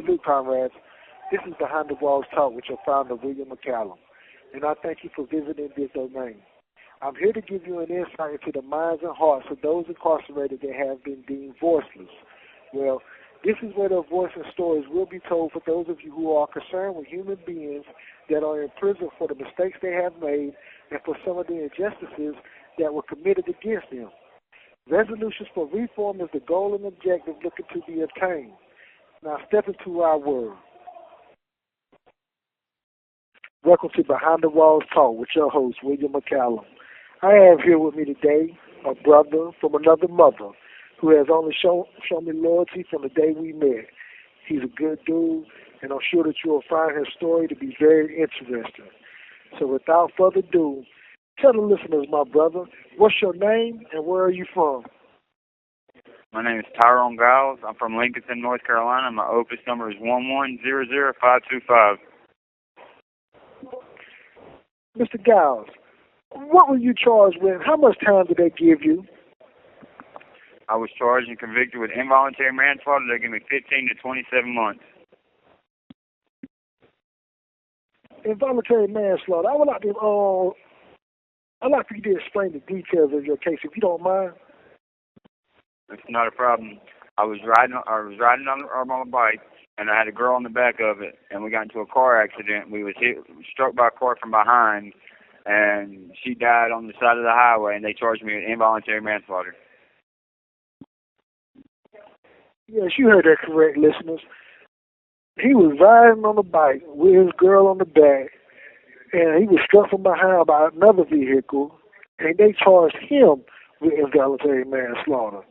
Salute, comrades. This is Behind the Walls Talk with your founder, William McCallum, and I thank you for visiting this domain. I'm here to give you an insight into the minds and hearts of those incarcerated that have been deemed voiceless. Well, this is where their voice and stories will be told for those of you who are concerned with human beings that are in prison for the mistakes they have made and for some of the injustices that were committed against them. Resolutions for reform is the goal and objective looking to be attained. Now step into our world. Welcome to Behind the Walls Talk with your host, William McCallum. I have here with me today a brother from another mother who has only shown me loyalty from the day we met. He's a good dude, and I'm sure that you will find his story to be very interesting. So without further ado, tell the listeners, my brother, what's your name and where are you from? My name is Tyrone Guiles. I'm from Lincoln, North Carolina. My Opus number is 1100525. Mr. Guiles, what were you charged with? How much time did they give you? I was charged and convicted with involuntary manslaughter. They gave me 15 to 27 months. Involuntary manslaughter. I'd like for you to explain the details of your case, if you don't mind. It's not a problem. I was riding on my bike, and I had a girl on the back of it, and we got into a car accident. We was struck by a car from behind, and she died on the side of the highway, and they charged me with involuntary manslaughter. Yes, you heard that correct, listeners. He was riding on the bike with his girl on the back, and he was struck from behind by another vehicle, and they charged him with involuntary manslaughter.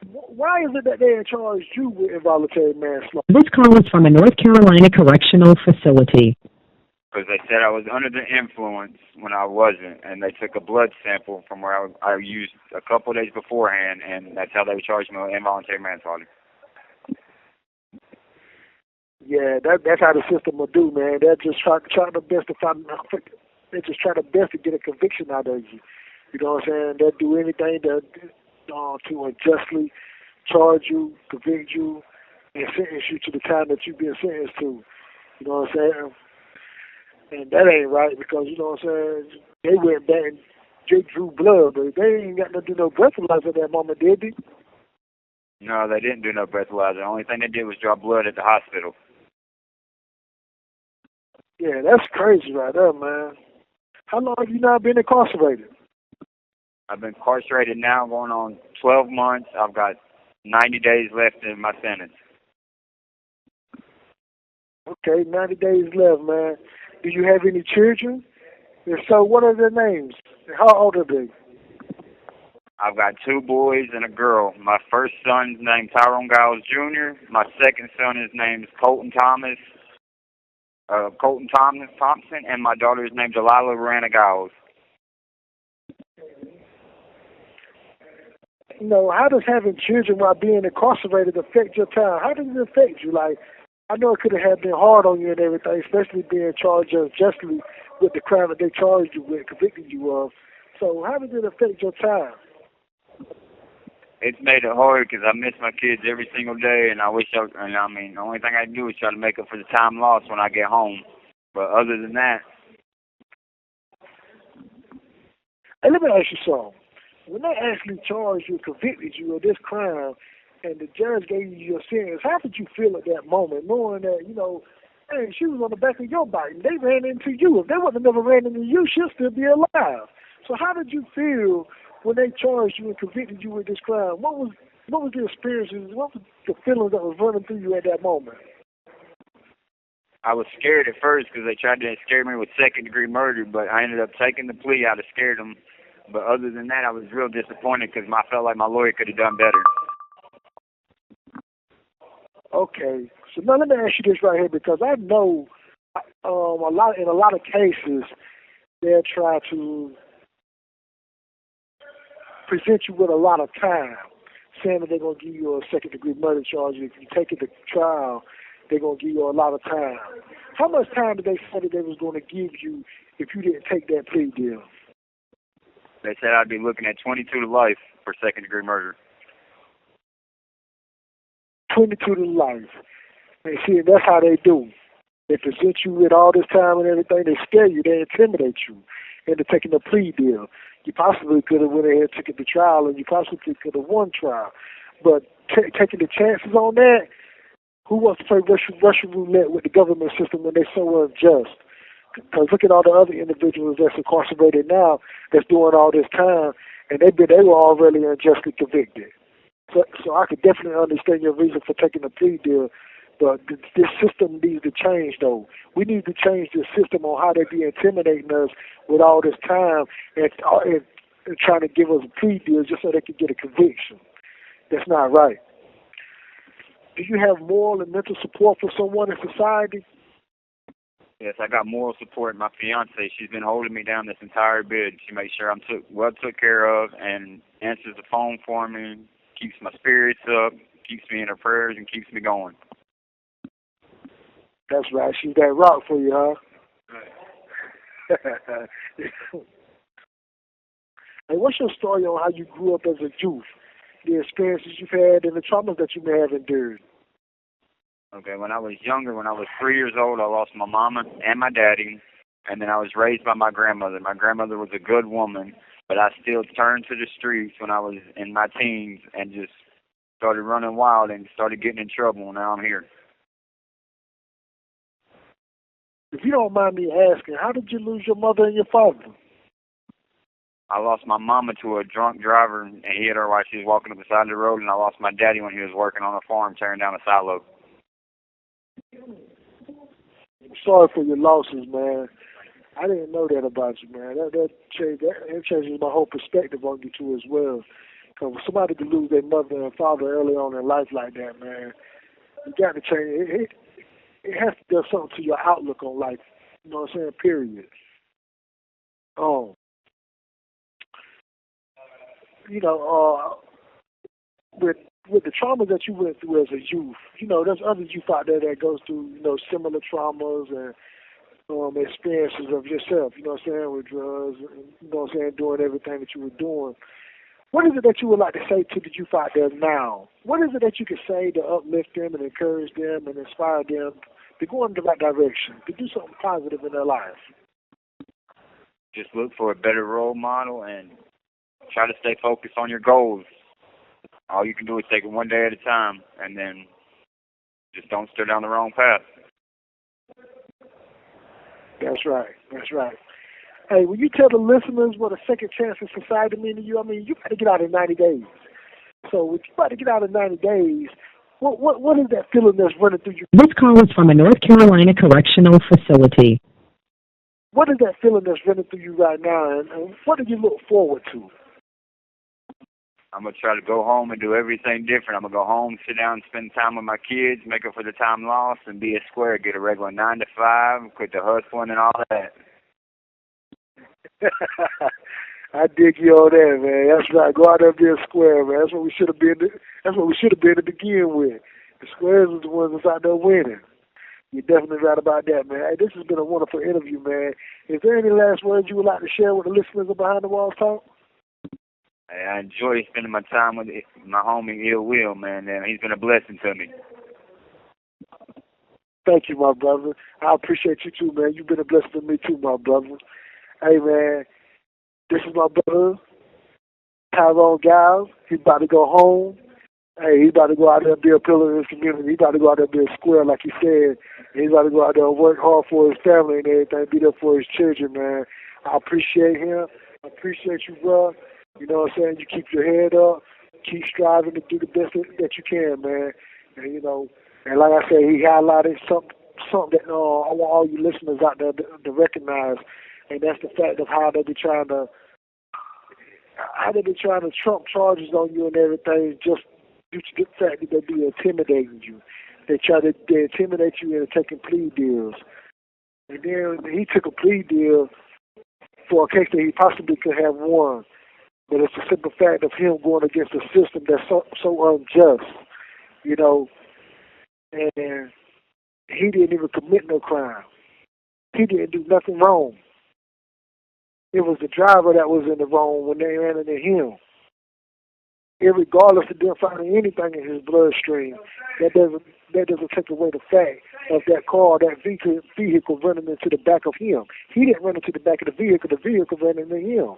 Why is it that they had charged you with involuntary manslaughter? This call is from a North Carolina correctional facility. Because they said I was under the influence when I wasn't, and they took a blood sample from where I used a couple of days beforehand, and that's how they charged me with involuntary manslaughter. Yeah, that's how the system will do, man. They're just trying their best to find. They just try their best to get a conviction out of you. You know what I'm saying? They'll do anything to unjustly charge you, convict you, and sentence you to the time that you've been sentenced to. You know what I'm saying? And that ain't right because, you know what I'm saying, they went back and they drew blood, but they ain't got to do no breathalyzer at that moment, did they? No, they didn't do no breathalyzer. The only thing they did was draw blood at the hospital. Yeah, that's crazy right there, man. How long have you now been incarcerated? I've been incarcerated now going on 12 months. I've got 90 days left in my sentence. Okay, 90 days left, man. Do you have any children? If so, what are their names? And how old are they? I've got 2 boys and a girl. My first son's named Tyrone Guiles Jr. My second son is named Colton Thompson, and my daughter is named Delilah Rana Guiles. You know, how does having children while being incarcerated affect your time? How does it affect you? Like, I know it could have been hard on you and everything, especially being charged unjustly with the crime that they charged you with, convicted you of. So how does it affect your time? It's made it hard because I miss my kids every single day, and the only thing I do is try to make up for the time lost when I get home. But other than that... Hey, let me ask you something. When they actually charged you, convicted you of this crime, and the judge gave you your sentence, how did you feel at that moment, knowing that, you know, hey, she was on the back of your bike, and they ran into you. If they wouldn't have never ran into you, she'll still be alive. So how did you feel when they charged you and convicted you with this crime? What was the experiences, what was the feelings that was running through you at that moment? I was scared at first because they tried to scare me with second-degree murder, but I ended up taking the plea out of scared them. But other than that, I was real disappointed because I felt like my lawyer could have done better. Okay, so now let me ask you this right here, because I know in a lot of cases they'll try to present you with a lot of time, saying that they're going to give you a second-degree murder charge. If you take it to trial, they're going to give you a lot of time. How much time did they say that they was going to give you if you didn't take that plea deal? They said I'd be looking at 22 to life for second-degree murder. 22 to life. And see, that's how they do. They present you with all this time and everything. They scare you. They intimidate you into taking a plea deal. You possibly could have went ahead and took it to trial, and you possibly could have won trial. But taking the chances on that, who wants to play Russian roulette with the government system when they're so unjust? Because look at all the other individuals that's incarcerated now that's doing all this time, and they were already unjustly convicted. So I could definitely understand your reason for taking a plea deal, but this system needs to change, though. We need to change the system on how they be intimidating us with all this time and trying to give us a plea deal just so they can get a conviction. That's not right. Do you have moral and mental support for someone in society? Yes, I got moral support. My fiance, she's been holding me down this entire bid. She makes sure I'm took care of and answers the phone for me, keeps my spirits up, keeps me in her prayers, and keeps me going. That's right. She's that rock for you, huh? Right. Hey, what's your story on how you grew up as a youth, the experiences you've had, and the traumas that you may have endured? Okay, when I was younger, when I was 3 years old, I lost my mama and my daddy, and then I was raised by my grandmother. My grandmother was a good woman, but I still turned to the streets when I was in my teens and just started running wild and started getting in trouble. Now I'm here. If you don't mind me asking, how did you lose your mother and your father? I lost my mama to a drunk driver, and he hit her while she was walking up the side of the road, and I lost my daddy when he was working on a farm tearing down a silo. I'm sorry for your losses, man. I didn't know that about you, man. That changes my whole perspective on you, too, as well. Because somebody could lose their mother and father early on in life like that, man, you got to change. It has to do something to your outlook on life. You know what I'm saying? Period. You know, with the trauma that you went through as a youth, you know, there's other youth out there that goes through, you know, similar traumas and experiences of yourself, you know what I'm saying, with drugs, and, you know what I'm saying, doing everything that you were doing. What is it that you would like to say to the youth out there now? What is it that you could say to uplift them and encourage them and inspire them to go in the right direction, to do something positive in their life? Just look for a better role model and try to stay focused on your goals. All you can do is take it one day at a time, and then just don't stare down the wrong path. That's right. That's right. Hey, will you tell the listeners what a second chance in society mean to you? I mean, you got to get out in 90 days. So if you got to get out in 90 days, what is that feeling that's running through you? This call is from a North Carolina correctional facility. What is that feeling that's running through you right now, and what do you look forward to? I'm going to try to go home and do everything different. I'm going to go home, sit down, spend time with my kids, make up for the time lost, and be a square, get a regular 9 to 5, quit the hustling and all that. I dig you on that, man. That's right. Go out there and be a square, man. That's what we should have been. That's what we should have been to begin with. The squares was the ones that's out there winning. You're definitely right about that, man. Hey, this has been a wonderful interview, man. Is there any last words you would like to share with the listeners of Behind the Walls Talk? Hey, I enjoy spending my time with my homie Ill Will, man. He's been a blessing to me. Thank you, my brother. I appreciate you too, man. You've been a blessing to me too, my brother. Hey, man, this is my brother, Tyrone Guiles. He's about to go home. Hey, he's about to go out there and be a pillar in his community. He's about to go out there and be a square, like he said. And he's about to go out there and work hard for his family and everything, be there for his children, man. I appreciate him. I appreciate you, bro. You know what I'm saying? You keep your head up. Keep striving to do the best that you can, man. And, you know, and like I said, he highlighted something that I want all you listeners out there to recognize, and that's the fact of how they be trying to trump charges on you and everything just due to the fact that they be intimidating you. They intimidate you into taking plea deals. And then he took a plea deal for a case that he possibly could have won. But it's the simple fact of him going against a system that's so unjust, you know, and he didn't even commit no crime. He didn't do nothing wrong. It was the driver that was in the wrong when they ran into him. Irregardless of them finding anything in his bloodstream, that that doesn't take away the fact of that car, that vehicle running into the back of him. He didn't run into the back of the vehicle ran into him.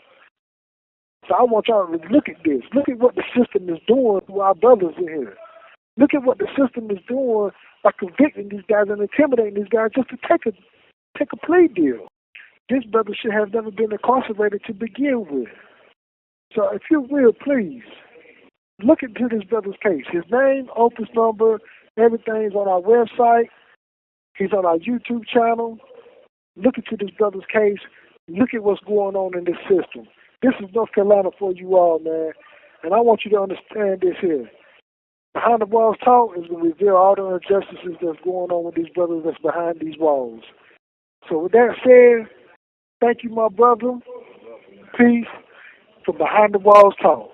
So I want y'all to look at this. Look at what the system is doing to our brothers in here. Look at what the system is doing by convicting these guys and intimidating these guys just to take a plea deal. This brother should have never been incarcerated to begin with. So if you will, please, look into this brother's case. His name, office number, everything's on our website. He's on our YouTube channel. Look into this brother's case. Look at what's going on in this system. This is North Carolina for you all, man. And I want you to understand this here. Behind the Walls Talk is going to reveal all the injustices that's going on with these brothers that's behind these walls. So with that said, thank you, my brother. Peace from Behind the Walls Talk.